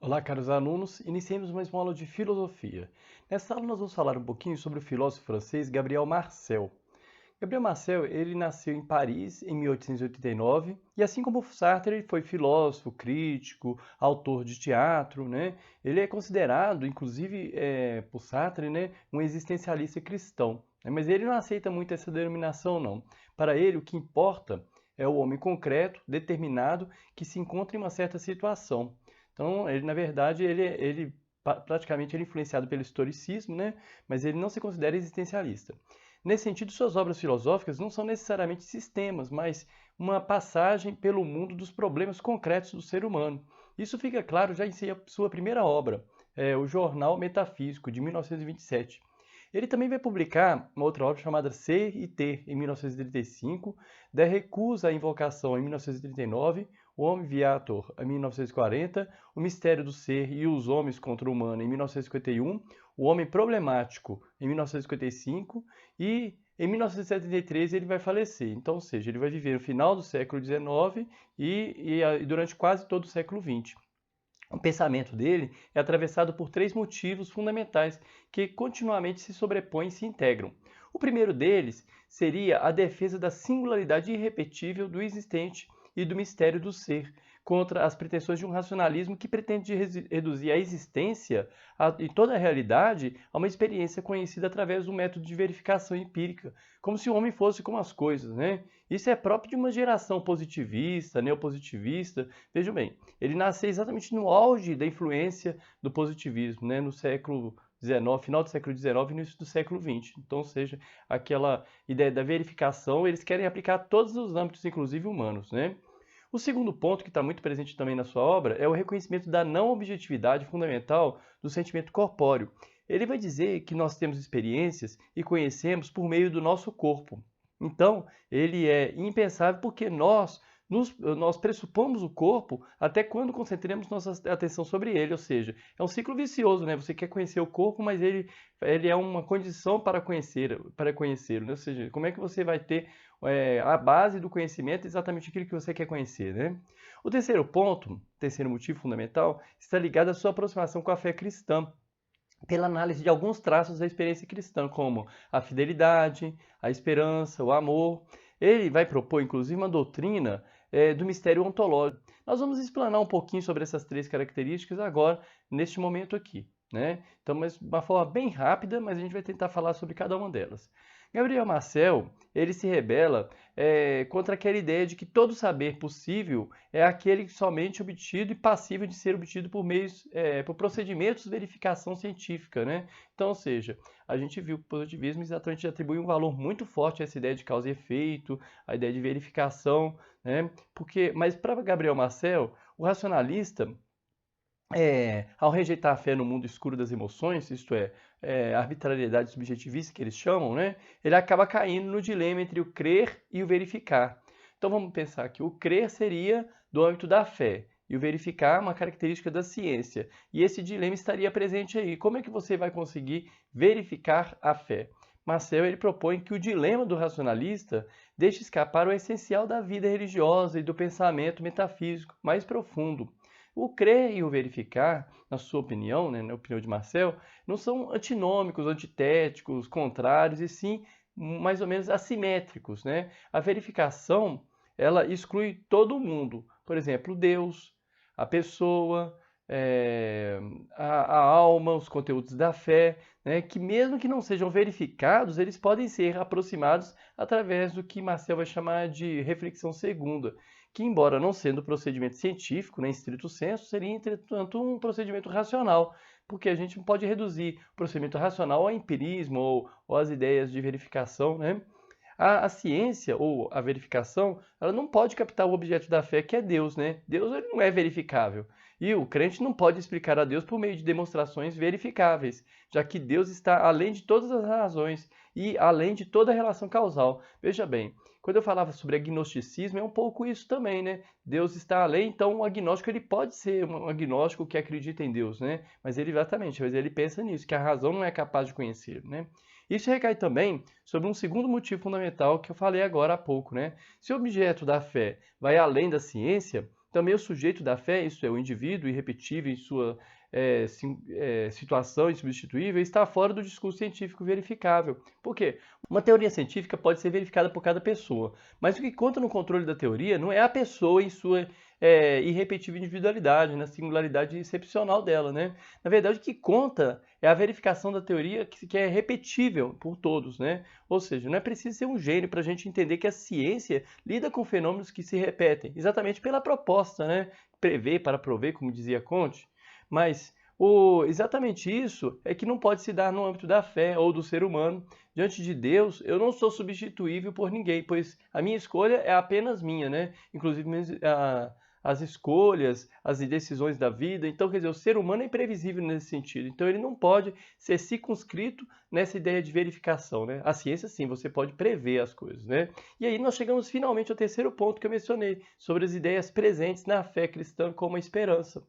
Olá, caros alunos. Iniciemos mais uma aula de filosofia. Nessa aula nós vamos falar um pouquinho sobre o filósofo francês Gabriel Marcel. Gabriel Marcel, ele nasceu em Paris em 1889 e assim como Sartre, ele foi filósofo, crítico, autor de teatro, né? Ele é considerado, inclusive, por Sartre, né, um existencialista cristão, né? Mas ele não aceita muito essa denominação, não. Para ele, o que importa é o homem concreto, determinado, que se encontra em uma certa situação. Então, ele, na verdade, praticamente ele é influenciado pelo historicismo, né? Mas ele não se considera existencialista. Nesse sentido, suas obras filosóficas não são necessariamente sistemas, mas uma passagem pelo mundo dos problemas concretos do ser humano. Isso fica claro já em sua primeira obra, o Jornal Metafísico, de 1927. Ele também vai publicar uma outra obra chamada Ser e Ter, em 1935, Da Recusa à Invocação, em 1939, O Homem Viator, em 1940, O Mistério do Ser e os Homens contra o Humano, em 1951, O Homem Problemático, em 1955, e em 1973 ele vai falecer. Então, ou seja, ele vai viver no final do século XIX e durante quase todo o século XX. O pensamento dele é atravessado por três motivos fundamentais que continuamente se sobrepõem e se integram. O primeiro deles seria a defesa da singularidade irrepetível do existente e do mistério do ser, contra as pretensões de um racionalismo que pretende reduzir a existência e toda a realidade a uma experiência conhecida através do método de verificação empírica, como se o homem fosse como as coisas, né? Isso é próprio de uma geração positivista, neopositivista. Vejam bem, ele nasceu exatamente no auge da influência do positivismo, né? No século XIX, final do século XIX e início do século XX. Então, ou seja, aquela ideia da verificação, eles querem aplicar a todos os âmbitos, inclusive humanos, né? O segundo ponto, que está muito presente também na sua obra, é o reconhecimento da não objetividade fundamental do sentimento corpóreo. Ele vai dizer que nós temos experiências e conhecemos por meio do nosso corpo. Então, ele é impensável porque nós pressupomos o corpo até quando concentremos nossa atenção sobre ele, ou seja, é um ciclo vicioso, né? Você quer conhecer o corpo, mas ele é uma condição para conhecê-lo, né? Ou seja, como é que você vai ter a base do conhecimento é exatamente aquilo que você quer conhecer, né? O terceiro ponto, terceiro motivo fundamental, está ligado à sua aproximação com a fé cristã, pela análise de alguns traços da experiência cristã, como a fidelidade, a esperança, o amor. Ele vai propor, inclusive, uma doutrina do mistério ontológico. Nós vamos explanar um pouquinho sobre essas três características agora, neste momento aqui, né? Então, mas de uma forma bem rápida, mas a gente vai tentar falar sobre cada uma delas. Gabriel Marcel, ele se rebela contra aquela ideia de que todo saber possível é aquele somente obtido e passível de ser obtido por procedimentos de verificação científica, né? Então, ou seja, a gente viu que o positivismo exatamente atribui um valor muito forte a essa ideia de causa e efeito, a ideia de verificação, né? Mas para Gabriel Marcel, o racionalista ao rejeitar a fé no mundo escuro das emoções, isto a arbitrariedade subjetivista que eles chamam, né? Ele acaba caindo no dilema entre o crer e o verificar. Então vamos pensar que o crer seria do âmbito da fé e o verificar uma característica da ciência. E esse dilema estaria presente aí. Como é que você vai conseguir verificar a fé? Marcel ele propõe que o dilema do racionalista deixe escapar o essencial da vida religiosa e do pensamento metafísico mais profundo. O crer e o verificar, na sua opinião, né, na opinião de Marcel, não são antinômicos, antitéticos, contrários, e sim mais ou menos assimétricos, né? A verificação, ela exclui todo mundo. Por exemplo, Deus, a pessoa, a alma, os conteúdos da fé, né? Que mesmo que não sejam verificados, eles podem ser aproximados através do que Marcel vai chamar de reflexão segunda, que, embora não sendo procedimento científico, né, em estrito senso, seria, entretanto, um procedimento racional, porque a gente não pode reduzir o procedimento racional ao empirismo ou às ideias de verificação, né? A ciência ou a verificação, ela não pode captar o objeto da fé, que é Deus, né? Deus ele não é verificável. E o crente não pode explicar a Deus por meio de demonstrações verificáveis, já que Deus está além de todas as razões e além de toda a relação causal. Veja bem, quando eu falava sobre agnosticismo, é um pouco isso também, né? Deus está além, então o agnóstico ele pode ser um agnóstico que acredita em Deus, né? Mas ele pensa nisso, que a razão não é capaz de conhecer, né? Isso recai também sobre um segundo motivo fundamental que eu falei agora há pouco, né? Se o objeto da fé vai além da ciência, Também o sujeito da fé, isso é, o indivíduo irrepetível em sua situação insubstituível, está fora do discurso científico verificável. Por quê? Uma teoria científica pode ser verificada por cada pessoa, mas o que conta no controle da teoria não é a pessoa em sua irrepetível individualidade, na singularidade excepcional dela, né? Na verdade, o que conta é a verificação da teoria que é repetível por todos, né? Ou seja, não é preciso ser um gênio para a gente entender que a ciência lida com fenômenos que se repetem, exatamente pela proposta, né? Prever para prover, como dizia Comte. Mas exatamente isso é que não pode se dar no âmbito da fé ou do ser humano. Diante de Deus, eu não sou substituível por ninguém, pois a minha escolha é apenas minha, né? Inclusive as escolhas, as decisões da vida. Então, quer dizer, o ser humano é imprevisível nesse sentido. Então, ele não pode ser circunscrito nessa ideia de verificação, né? A ciência, sim, você pode prever as coisas, né? E aí nós chegamos finalmente ao terceiro ponto que eu mencionei, sobre as ideias presentes na fé cristã como a esperança.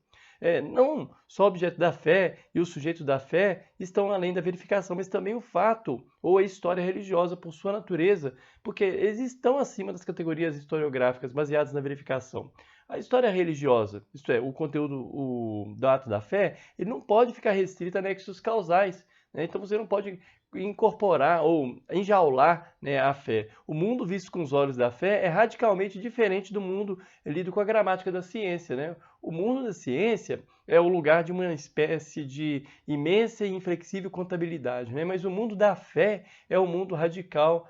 Não só o objeto da fé e o sujeito da fé estão além da verificação, mas também o fato ou a história religiosa por sua natureza, porque eles estão acima das categorias historiográficas baseadas na verificação. A história religiosa, isto é, o conteúdo do ato da fé, ele não pode ficar restrito a nexos causais, né? Então você não pode incorporar ou enjaular, né, a fé. O mundo visto com os olhos da fé é radicalmente diferente do mundo lido com a gramática da ciência, né? O mundo da ciência é o lugar de uma espécie de imensa e inflexível contabilidade, né? Mas o mundo da fé é o mundo radical,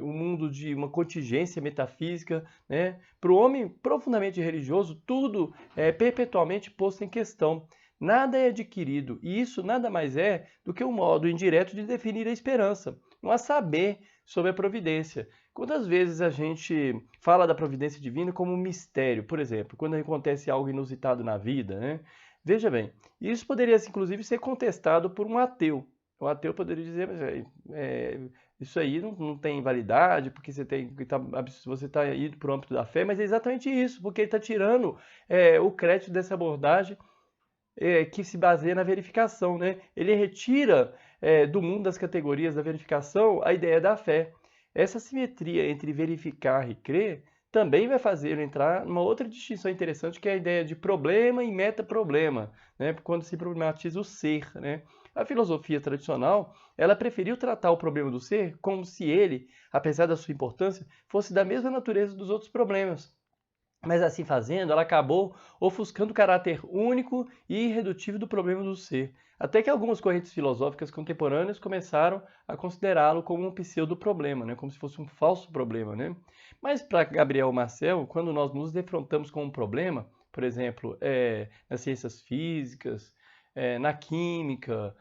um mundo de uma contingência metafísica, né? Para o homem profundamente religioso, tudo é perpetualmente posto em questão. Nada é adquirido, e isso nada mais é do que um modo indireto de definir a esperança, não há saber sobre a providência. Quantas vezes a gente fala da providência divina como um mistério, por exemplo, quando acontece algo inusitado na vida, né? Veja bem, isso poderia inclusive ser contestado por um ateu. O ateu poderia dizer, mas isso aí não tem validade, porque você está indo para o âmbito da fé, mas é exatamente isso, porque ele está tirando o crédito dessa abordagem que se baseia na verificação, né? Ele retira do mundo das categorias da verificação a ideia da fé. Essa simetria entre verificar e crer também vai fazer ele entrar numa outra distinção interessante, que é a ideia de problema e metaproblema, né? Quando se problematiza o ser, né? A filosofia tradicional, ela preferiu tratar o problema do ser como se ele, apesar da sua importância, fosse da mesma natureza dos outros problemas. Mas assim fazendo, ela acabou ofuscando o caráter único e irredutível do problema do ser, até que algumas correntes filosóficas contemporâneas começaram a considerá-lo como um pseudo-problema, né? Como se fosse um falso problema, né? Mas para Gabriel Marcel, quando nós nos defrontamos com um problema, por exemplo, nas ciências físicas, na química,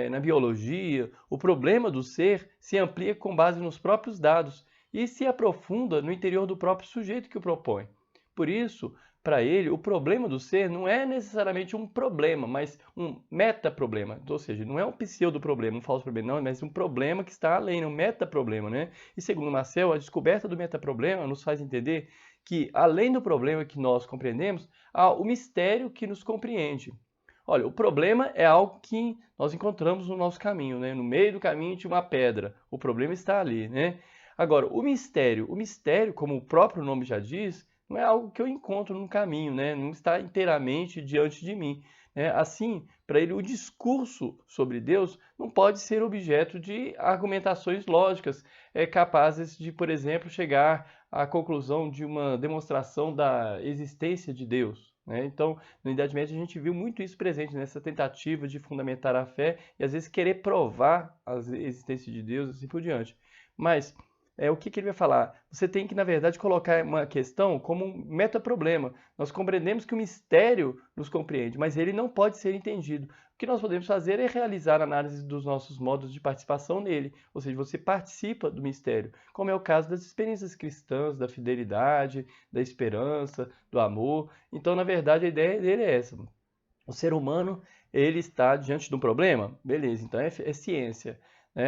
na biologia, o problema do ser se amplia com base nos próprios dados e se aprofunda no interior do próprio sujeito que o propõe. Por isso, para ele, o problema do ser não é necessariamente um problema, mas um metaproblema. Ou seja, não é um pseudo-problema, um falso problema, não, mas um problema que está além, um metaproblema, né? E segundo Marcel, a descoberta do metaproblema nos faz entender que, além do problema que nós compreendemos, há o mistério que nos compreende. Olha, o problema é algo que nós encontramos no nosso caminho, né? No meio do caminho tinha uma pedra. O problema está ali, né? Agora, o mistério, como o próprio nome já diz, não é algo que eu encontro no caminho, né? Não está inteiramente diante de mim, né? Assim, para ele, o discurso sobre Deus não pode ser objeto de argumentações lógicas capazes de, por exemplo, chegar à conclusão de uma demonstração da existência de Deus, né? Então, na Idade Média, a gente viu muito isso presente nessa tentativa de fundamentar a fé e, às vezes, querer provar a existência de Deus e assim por diante. Mas o que ele vai falar? Você tem que, na verdade, colocar uma questão como um metaproblema. Nós compreendemos que o mistério nos compreende, mas ele não pode ser entendido. O que nós podemos fazer é realizar a análise dos nossos modos de participação nele, ou seja, você participa do mistério, como é o caso das experiências cristãs, da fidelidade, da esperança, do amor. Então, na verdade, a ideia dele é essa. O ser humano, ele está diante de um problema? Beleza, então é ciência.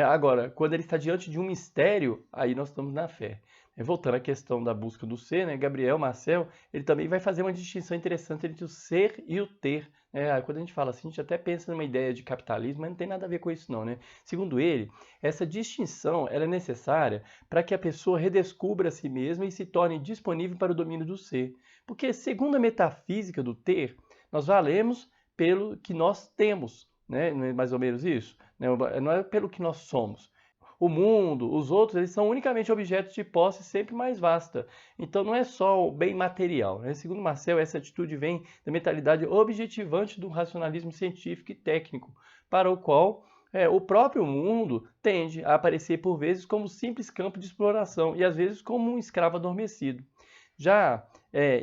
Agora, quando ele está diante de um mistério, aí nós estamos na fé. Voltando à questão da busca do ser, né, Gabriel Marcel, ele também vai fazer uma distinção interessante entre o ser e o ter. Quando a gente fala assim, a gente até pensa numa ideia de capitalismo, mas não tem nada a ver com isso não, né? Segundo ele, essa distinção ela é necessária para que a pessoa redescubra a si mesma e se torne disponível para o domínio do ser. Porque, segundo a metafísica do ter, nós valemos pelo que nós temos, né? Não é mais ou menos isso? Não é pelo que nós somos. O mundo, os outros, eles são unicamente objetos de posse sempre mais vasta. Então não é só o bem material, né? Segundo Marcel, essa atitude vem da mentalidade objetivante do racionalismo científico e técnico, para o qual o próprio mundo tende a aparecer por vezes como simples campo de exploração e às vezes como um escravo adormecido. Já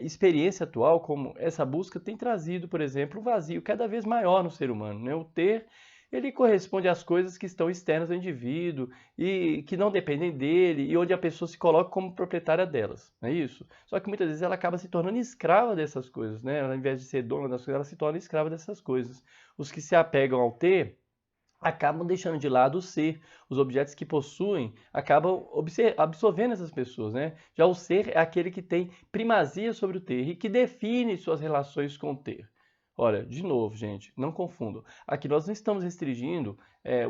experiência atual, como essa busca, tem trazido, por exemplo, um vazio cada vez maior no ser humano, né? O ter, ele corresponde às coisas que estão externas ao indivíduo e que não dependem dele e onde a pessoa se coloca como proprietária delas, não é isso? Só que muitas vezes ela acaba se tornando escrava dessas coisas, né? Ao invés de ser dona das coisas, ela se torna escrava dessas coisas. Os que se apegam ao ter acabam deixando de lado o ser. Os objetos que possuem acabam absorvendo essas pessoas, né? Já o ser é aquele que tem primazia sobre o ter e que define suas relações com o ter. Olha, de novo, gente, não confundam. Aqui nós não estamos restringindo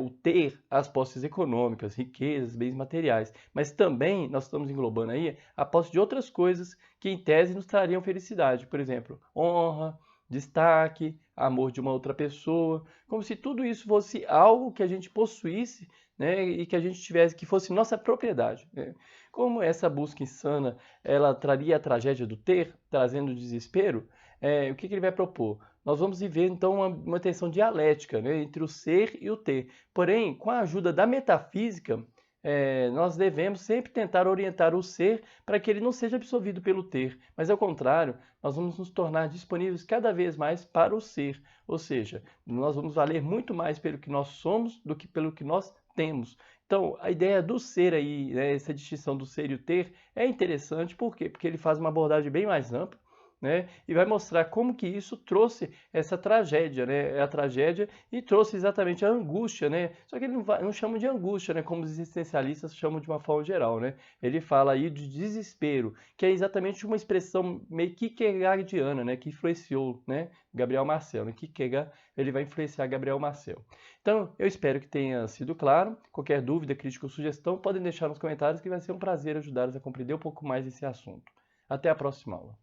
o ter às posses econômicas, riquezas, bens materiais, mas também nós estamos englobando aí a posse de outras coisas que, em tese, nos trariam felicidade. Por exemplo, honra, destaque, amor de uma outra pessoa, como se tudo isso fosse algo que a gente possuísse, né, e que a gente tivesse, que fosse nossa propriedade, né? Como essa busca insana, ela traria a tragédia do ter, trazendo desespero, o que ele vai propor? Nós vamos viver, então, uma tensão dialética, né, entre o ser e o ter. Porém, com a ajuda da metafísica, nós devemos sempre tentar orientar o ser para que ele não seja absorvido pelo ter, mas ao contrário, nós vamos nos tornar disponíveis cada vez mais para o ser, ou seja, nós vamos valer muito mais pelo que nós somos do que pelo que nós temos. Então, a ideia do ser aí, né, essa distinção do ser e o ter, é interessante, por quê? Porque ele faz uma abordagem bem mais ampla, né? E vai mostrar como que isso trouxe essa tragédia, né? A tragédia e trouxe exatamente a angústia, né? Só que ele não chama de angústia, né? Como os existencialistas chamam de uma forma geral, né? Ele fala aí de desespero, que é exatamente uma expressão meio kierkegaardiana, né? Que influenciou, né? Gabriel Marcel, né? Kierkegaard, ele vai influenciar Gabriel Marcel. Então, eu espero que tenha sido claro. Qualquer dúvida, crítica ou sugestão, podem deixar nos comentários que vai ser um prazer ajudá-los a compreender um pouco mais esse assunto. Até a próxima aula.